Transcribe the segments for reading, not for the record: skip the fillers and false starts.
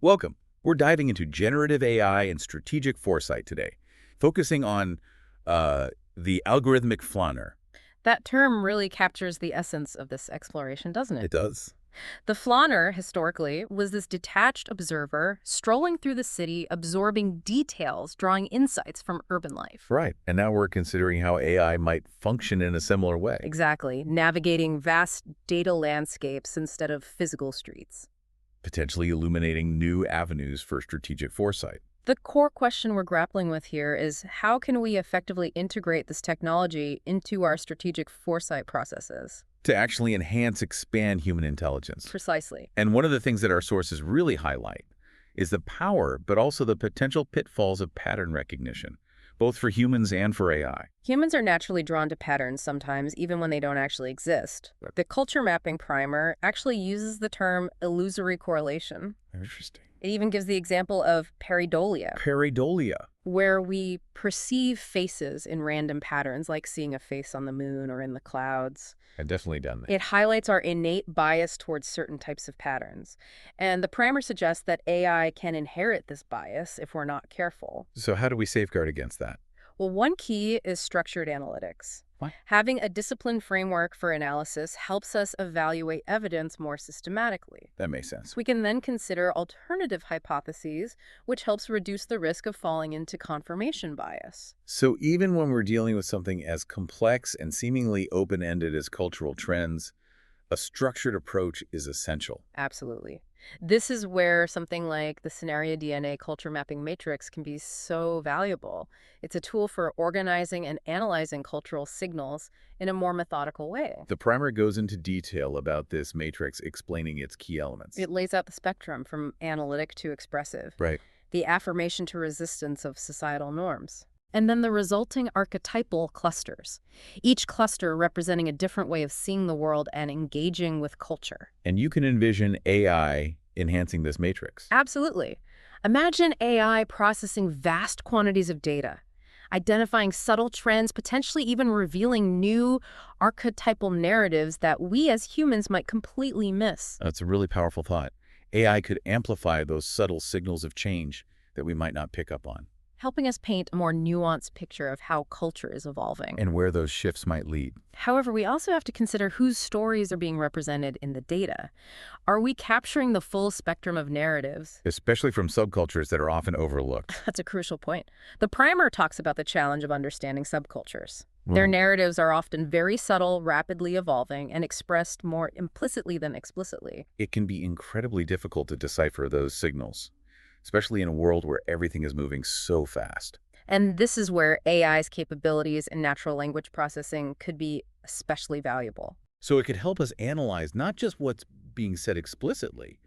Welcome. We're diving into generative AI and strategic foresight today, focusing on the algorithmic flaneur. That term really captures the essence of this exploration, doesn't it? It does. The flâneur, historically, was this detached observer strolling through the city, absorbing details, drawing insights from urban life. Right. And now we're considering how AI might function in a similar way, Exactly, navigating vast data landscapes instead of physical streets. potentially illuminating new avenues for strategic foresight. The core question we're grappling with here is how can we effectively integrate this technology into our strategic foresight processes? To actually expand human intelligence. Precisely. And one of the things that our sources really highlight is the power, but also the potential pitfalls of pattern recognition, both for humans and for AI. Humans are naturally drawn to patterns sometimes, even when they don't actually exist. Right. The culture mapping primer actually uses the term illusory correlation. Interesting. It even gives the example of pareidolia, Pareidolia. where we perceive faces in random patterns, like seeing a face on the moon or in the clouds. I've definitely done that. It highlights our innate bias towards certain types of patterns. And the primer suggests that AI can inherit this bias if we're not careful. So how do we safeguard against that? Well, one key is structured analytics. What? Having a disciplined framework for analysis helps us evaluate evidence more systematically. That makes sense. We can then consider alternative hypotheses, which helps reduce the risk of falling into confirmation bias. So even when we're dealing with something as complex and seemingly open-ended as cultural trends, a structured approach is essential. Absolutely. This is where something like the scenario DNA culture mapping matrix can be so valuable. It's a tool for organizing and analyzing cultural signals in a more methodical way. The primer goes into detail about this matrix, explaining its key elements. It lays out the spectrum from analytic to expressive, Right. the affirmation to resistance of societal norms, and then the resulting archetypal clusters, each cluster representing a different way of seeing the world and engaging with culture. And you can envision AI enhancing this matrix. Absolutely. Imagine AI processing vast quantities of data, identifying subtle trends, potentially even revealing new archetypal narratives that we as humans might completely miss. That's a really powerful thought. AI could amplify those subtle signals of change that we might not pick up on, Helping us paint a more nuanced picture of how culture is evolving. and where those shifts might lead. However, we also have to consider whose stories are being represented in the data. Are we capturing the full spectrum of narratives? Especially from subcultures that are often overlooked. That's a crucial point. The primer talks about the challenge of understanding subcultures. Their narratives are often very subtle, rapidly evolving, and expressed more implicitly than explicitly. It can be incredibly difficult to decipher those signals, especially in a world where everything is moving so fast. And this is where AI's capabilities in natural language processing could be especially valuable. So it could help us analyze not just what's being said explicitly,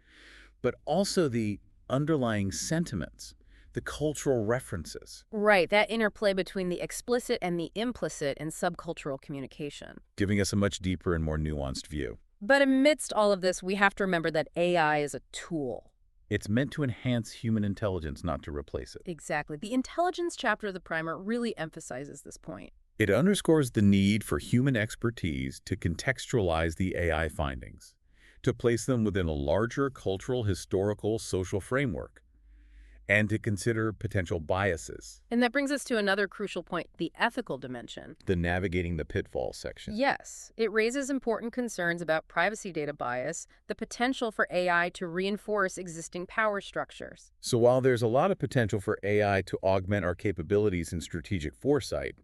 but also the underlying sentiments, the cultural references, Right, that interplay between the explicit and the implicit in subcultural communication. giving us a much deeper and more nuanced view. But amidst all of this, we have to remember that AI is a tool. It's meant to enhance human intelligence, not to replace it. Exactly. The intelligence chapter of the primer really emphasizes this point. It underscores the need for human expertise to contextualize the AI findings, to place them within a larger cultural, historical, social framework, and to consider potential biases. And that brings us to another crucial point, the ethical dimension. The navigating the pitfalls section. Yes, it raises important concerns about privacy data bias, the potential for AI to reinforce existing power structures. So while there's a lot of potential for AI to augment our capabilities in strategic foresight,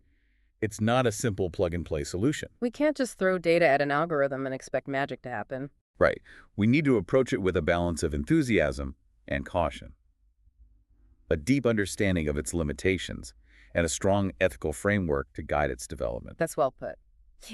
it's not a simple plug-and-play solution. We can't just throw data at an algorithm and expect magic to happen. Right. We need to approach it with a balance of enthusiasm and caution, a deep understanding of its limitations, and a strong ethical framework to guide its development. That's well put.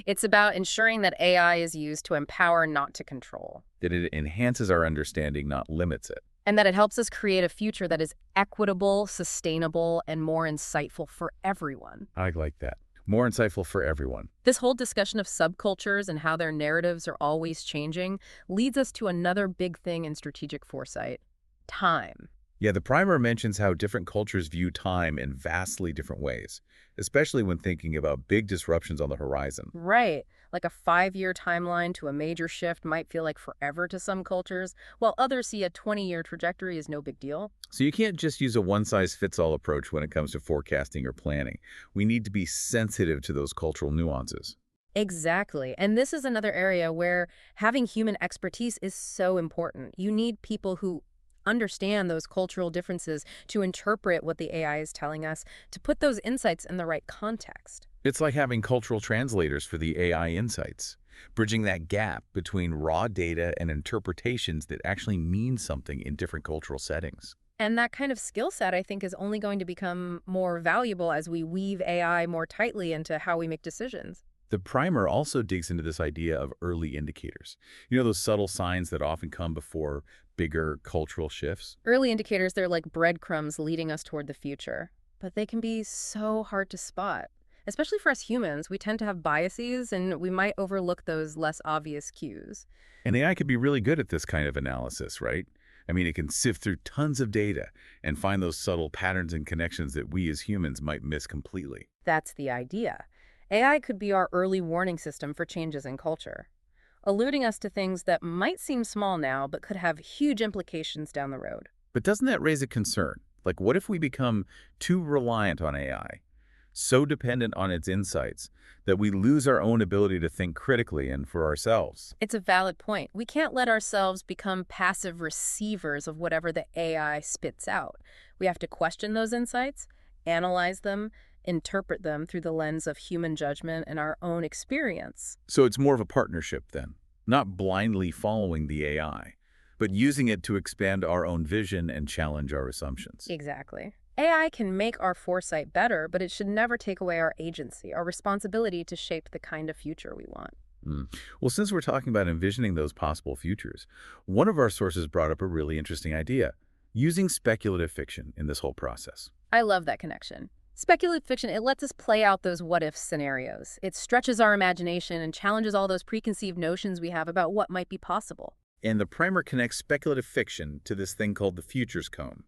It's about ensuring that AI is used to empower, not to control, That it enhances our understanding, not limits it. and that it helps us create a future that is equitable, sustainable, and more insightful for everyone. I like that. More insightful for everyone. This whole discussion of subcultures and how their narratives are always changing leads us to another big thing in strategic foresight: time. Yeah, the primer mentions how different cultures view time in vastly different ways, especially when thinking about big disruptions on the horizon. Right. Like a 5-year timeline to a major shift might feel like forever to some cultures, while others see a 20-year trajectory as no big deal. So you can't just use a one-size-fits-all approach when it comes to forecasting or planning. We need to be sensitive to those cultural nuances. Exactly. And this is another area where having human expertise is so important. You need people who understand those cultural differences to interpret what the AI is telling us, to put those insights in the right context. It's like having cultural translators for the AI insights, bridging that gap between raw data and interpretations that actually mean something in different cultural settings. And that kind of skill set, I think, is only going to become more valuable as we weave AI more tightly into how we make decisions. The primer also digs into this idea of early indicators. You know, those subtle signs that often come before bigger cultural shifts? Early indicators, they're like breadcrumbs leading us toward the future, but they can be so hard to spot. Especially for us humans, we tend to have biases and we might overlook those less obvious cues. And AI could be really good at this kind of analysis, right? I mean, it can sift through tons of data and find those subtle patterns and connections that we as humans might miss completely. That's the idea. AI could be our early warning system for changes in culture, alerting us to things that might seem small now but could have huge implications down the road. But doesn't that raise a concern? Like, what if we become too reliant on AI, so dependent on its insights, that we lose our own ability to think critically and for ourselves? It's a valid point. We can't let ourselves become passive receivers of whatever the AI spits out. We have to question those insights, analyze them, interpret them through the lens of human judgment and our own experience. So it's more of a partnership then, not blindly following the AI, but using it to expand our own vision and challenge our assumptions. Exactly. AI can make our foresight better, but it should never take away our agency, our responsibility to shape the kind of future we want. Mm. Well, since we're talking about envisioning those possible futures, one of our sources brought up a really interesting idea, using speculative fiction in this whole process. I love that connection. Speculative fiction, it lets us play out those what-if scenarios. It stretches our imagination and challenges all those preconceived notions we have about what might be possible. And the primer connects speculative fiction to this thing called the futures cone.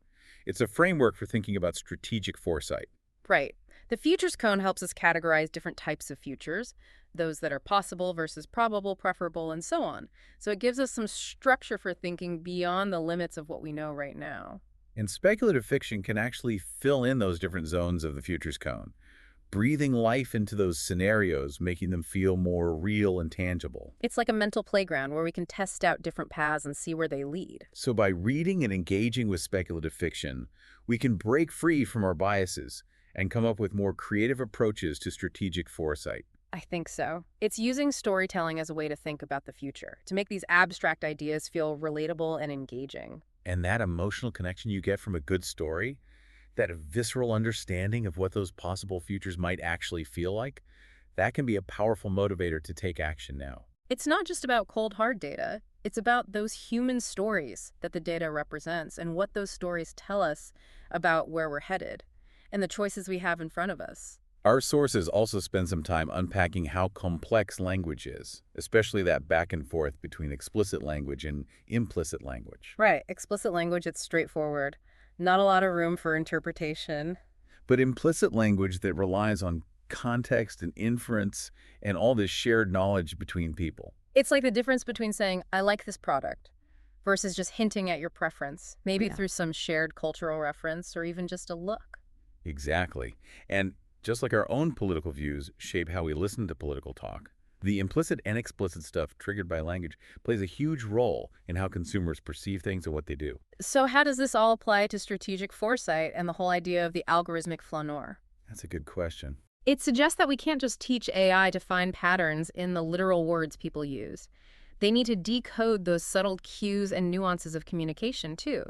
It's a framework for thinking about strategic foresight. Right. The futures cone helps us categorize different types of futures, those that are possible versus probable, preferable, and so on. So it gives us some structure for thinking beyond the limits of what we know right now. And speculative fiction can actually fill in those different zones of the futures cone, breathing life into those scenarios, making them feel more real and tangible. It's like a mental playground where we can test out different paths and see where they lead. So by reading and engaging with speculative fiction, we can break free from our biases and come up with more creative approaches to strategic foresight. I think so. It's using storytelling as a way to think about the future, to make these abstract ideas feel relatable and engaging. And that emotional connection you get from a good story, that visceral understanding of what those possible futures might actually feel like, that can be a powerful motivator to take action now. It's not just about cold, hard data. It's about those human stories that the data represents and what those stories tell us about where we're headed and the choices we have in front of us. Our sources also spend some time unpacking how complex language is, especially that back and forth between explicit language and implicit language. Right. Explicit language, it's straightforward. Not a lot of room for interpretation. But implicit language that relies on context and inference and all this shared knowledge between people. It's like the difference between saying, I like this product, versus just hinting at your preference, maybe through some shared cultural reference or even just a look. Exactly. And just like our own political views shape how we listen to political talk, the implicit and explicit stuff triggered by language plays a huge role in how consumers perceive things and what they do. So how does this all apply to strategic foresight and the whole idea of the algorithmic Flâneur? That's a good question. It suggests that we can't just teach AI to find patterns in the literal words people use. They need to decode those subtle cues and nuances of communication, too,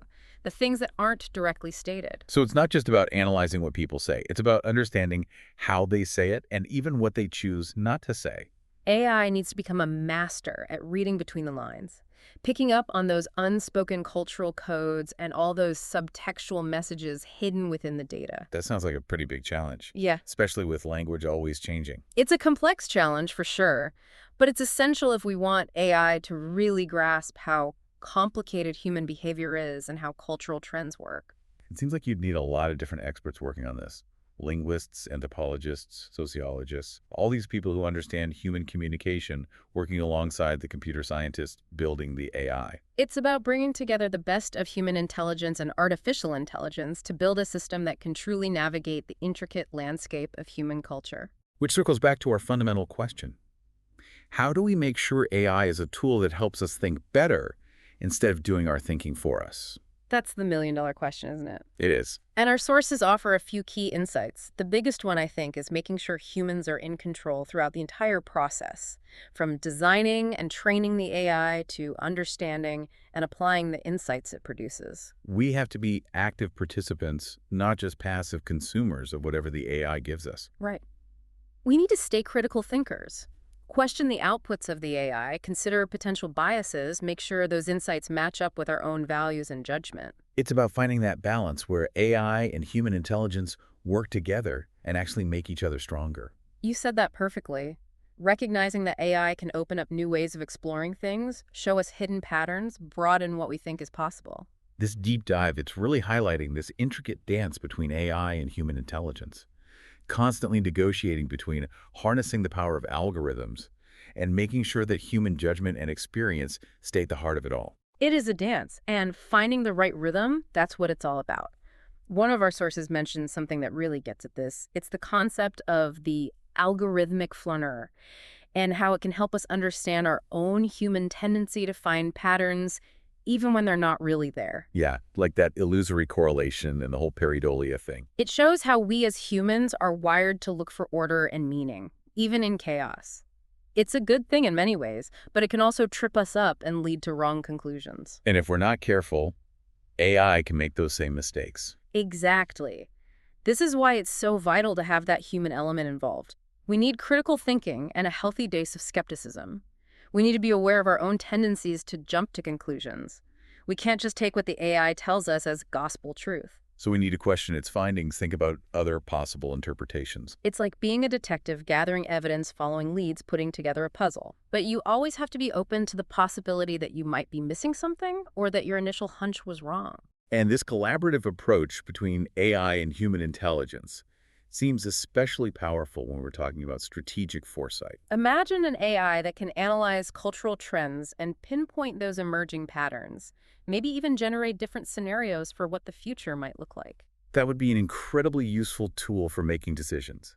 the things that aren't directly stated. So it's not just about analyzing what people say. It's about understanding how they say it and even what they choose not to say. AI needs to become a master at reading between the lines, picking up on those unspoken cultural codes and all those subtextual messages hidden within the data. That sounds like a pretty big challenge, Yeah, especially with language always changing. it's a complex challenge for sure, but it's essential if we want AI to really grasp how complicated human behavior is and how cultural trends work. It seems like you'd need a lot of different experts working on this. linguists, anthropologists, sociologists, all these people who understand human communication working alongside the computer scientists building the AI. It's about bringing together the best of human intelligence and artificial intelligence to build a system that can truly navigate the intricate landscape of human culture. Which circles back to our fundamental question. How do we make sure AI is a tool that helps us think better instead of doing our thinking for us? That's the million-dollar question, isn't it? It is. And our sources offer a few key insights. The biggest one, I think, is making sure humans are in control throughout the entire process, from designing and training the AI to understanding and applying the insights it produces. We have to be active participants, not just passive consumers of whatever the AI gives us. Right. We need to stay critical thinkers. Question the outputs of the AI, consider potential biases, make sure those insights match up with our own values and judgment. It's about finding that balance where AI and human intelligence work together and actually make each other stronger. You said that perfectly. Recognizing that AI can open up new ways of exploring things, show us hidden patterns, broaden what we think is possible. This deep dive, it's really highlighting this intricate dance between AI and human intelligence, constantly negotiating between harnessing the power of algorithms and making sure that human judgment and experience stay at the heart of it all. It is a dance, and finding the right rhythm, that's what it's all about. One of our sources mentions something that really gets at this. It's the concept of the algorithmic flaneur and how it can help us understand our own human tendency to find patterns even when they're not really there. Yeah, like that illusory correlation and the whole pareidolia thing. It shows how we as humans are wired to look for order and meaning, even in chaos. It's a good thing in many ways, but it can also trip us up and lead to wrong conclusions. And if we're not careful, AI can make those same mistakes. Exactly. This is why it's so vital to have that human element involved. We need critical thinking and a healthy dose of skepticism. We need to be aware of our own tendencies to jump to conclusions. We can't just take what the AI tells us as gospel truth. So we need to question its findings, think about other possible interpretations. It's like being a detective, gathering evidence, following leads, putting together a puzzle. But you always have to be open to the possibility that you might be missing something or that your initial hunch was wrong. And this collaborative approach between AI and human intelligence seems especially powerful when we're talking about strategic foresight. Imagine an AI that can analyze cultural trends and pinpoint those emerging patterns, maybe even generate different scenarios for what the future might look like. That would be an incredibly useful tool for making decisions,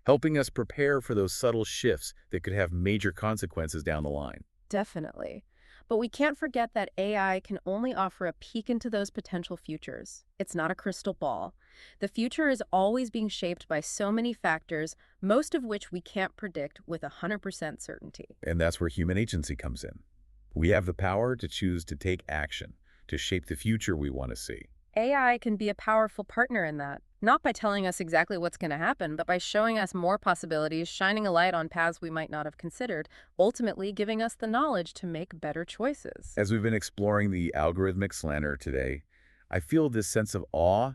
helping us prepare for those subtle shifts that could have major consequences down the line. Definitely. But we can't forget that AI can only offer a peek into those potential futures. It's not a crystal ball. The future is always being shaped by so many factors, most of which we can't predict with 100% certainty. And that's where human agency comes in. We have the power to choose to take action, to shape the future we want to see. AI can be a powerful partner in that, not by telling us exactly what's going to happen, but by showing us more possibilities, shining a light on paths we might not have considered, ultimately giving us the knowledge to make better choices. As we've been exploring the algorithmic Flâneur today, I feel this sense of awe,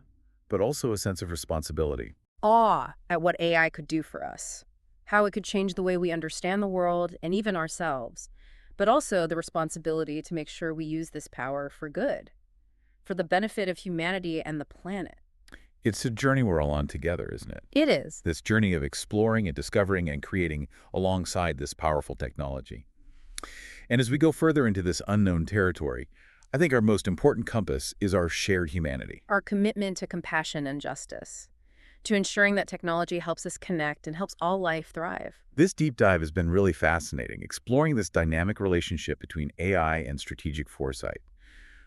but also a sense of responsibility. Awe at what AI could do for us, how it could change the way we understand the world and even ourselves, but also the responsibility to make sure we use this power for good, for the benefit of humanity and the planet. It's a journey we're all on together, isn't it? It is. This journey of exploring and discovering and creating alongside this powerful technology. And as we go further into this unknown territory, I think our most important compass is our shared humanity. Our commitment to compassion and justice, to ensuring that technology helps us connect and helps all life thrive. This deep dive has been really fascinating, exploring this dynamic relationship between AI and strategic foresight.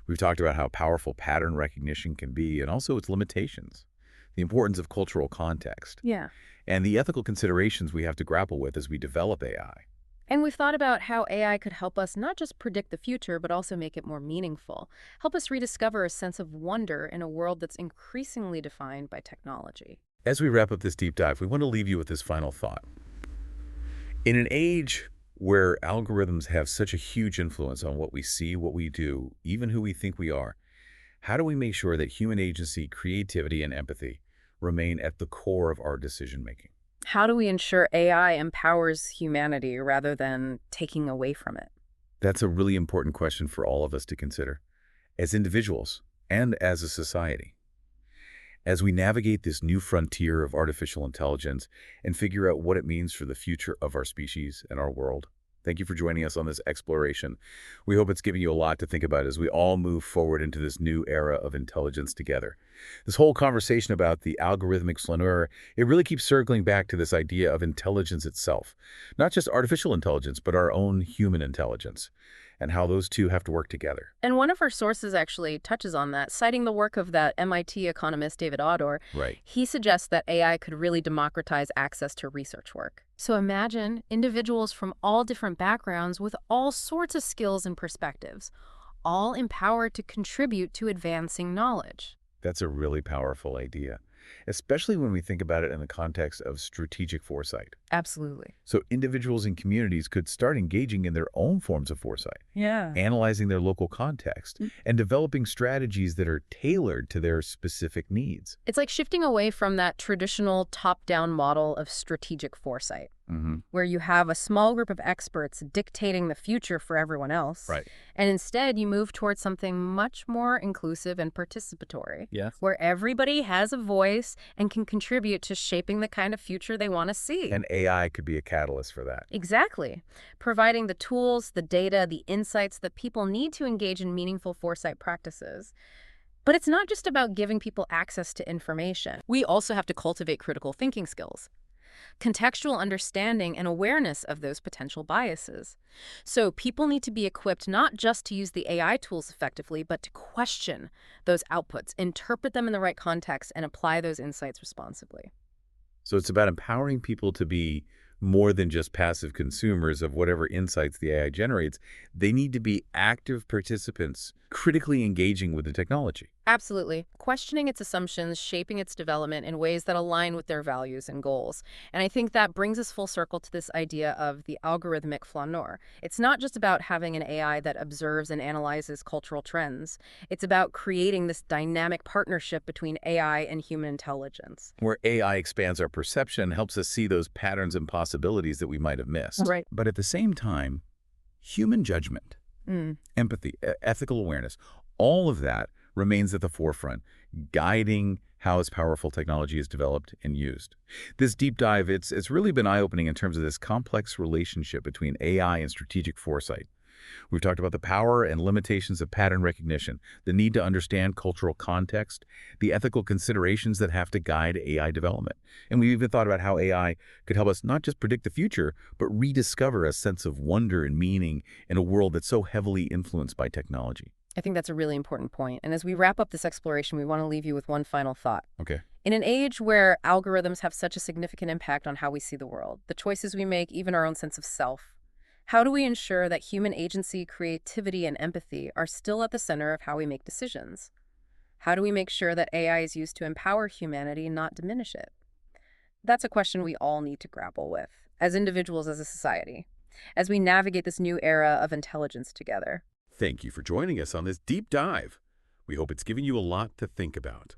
We've talked about how powerful pattern recognition can be and also its limitations, the importance of cultural context, Yeah. and the ethical considerations we have to grapple with as we develop AI. And we've thought about how AI could help us not just predict the future, but also make it more meaningful, help us rediscover a sense of wonder in a world that's increasingly defined by technology. As we wrap up this deep dive, we want to leave you with this final thought. In an age where algorithms have such a huge influence on what we see, what we do, even who we think we are, how do we make sure that human agency, creativity, and empathy remain at the core of our decision-making? How do we ensure AI empowers humanity rather than taking away from it? That's a really important question for all of us to consider, as individuals and as a society. as we navigate this new frontier of artificial intelligence and figure out what it means for the future of our species and our world. Thank you for joining us on this exploration. We hope it's given you a lot to think about as we all move forward into this new era of intelligence together. This whole conversation about the algorithmic flaneur, it really keeps circling back to this idea of intelligence itself. Not just artificial intelligence, but our own human intelligence, and how those two have to work together. And one of our sources actually touches on that, citing the work of that MIT economist David Odor. Right. He suggests that AI could really democratize access to research work. So imagine individuals from all different backgrounds with all sorts of skills and perspectives, all empowered to contribute to advancing knowledge. That's a really powerful idea, especially when we think about it in the context of strategic foresight. Absolutely. So individuals and communities could start engaging in their own forms of foresight, Yeah. analyzing their local context, and developing strategies that are tailored to their specific needs. It's like shifting away from that traditional top-down model of strategic foresight, where you have a small group of experts dictating the future for everyone else. Right. And instead, you move towards something much more inclusive and participatory, Yes. where everybody has a voice and can contribute to shaping the kind of future they want to see. And AI could be a catalyst for that. Exactly. Providing the tools, the data, the insights that people need to engage in meaningful foresight practices. But it's not just about giving people access to information. We also have to cultivate critical thinking skills, contextual understanding, and awareness of those potential biases. So people need to be equipped not just to use the AI tools effectively, but to question those outputs, interpret them in the right context, and apply those insights responsibly. So it's about empowering people to be more than just passive consumers of whatever insights the AI generates. They need to be active participants, critically engaging with the technology. Absolutely. Questioning its assumptions, shaping its development in ways that align with their values and goals. And I think that brings us full circle to this idea of the algorithmic flaneur. It's not just about having an AI that observes and analyzes cultural trends. It's about creating this dynamic partnership between AI and human intelligence. Where AI expands our perception, helps us see those patterns and possibilities that we might have missed. Right. But at the same time, human judgment, empathy, ethical awareness, all of that remains at the forefront, guiding how this powerful technology is developed and used. This deep dive, it's really been eye-opening in terms of this complex relationship between AI and strategic foresight. We've talked about the power and limitations of pattern recognition, the need to understand cultural context, the ethical considerations that have to guide AI development. And we've even thought about how AI could help us not just predict the future, but rediscover a sense of wonder and meaning in a world that's so heavily influenced by technology. I think that's a really important point. And as we wrap up this exploration, we want to leave you with one final thought. Okay. In an age where algorithms have such a significant impact on how we see the world, the choices we make, even our own sense of self, how do we ensure that human agency, creativity, and empathy are still at the center of how we make decisions? How do we make sure that AI is used to empower humanity, not diminish it? That's a question we all need to grapple with, as individuals, as a society, as we navigate this new era of intelligence together. Thank you for joining us on this deep dive. We hope it's given you a lot to think about.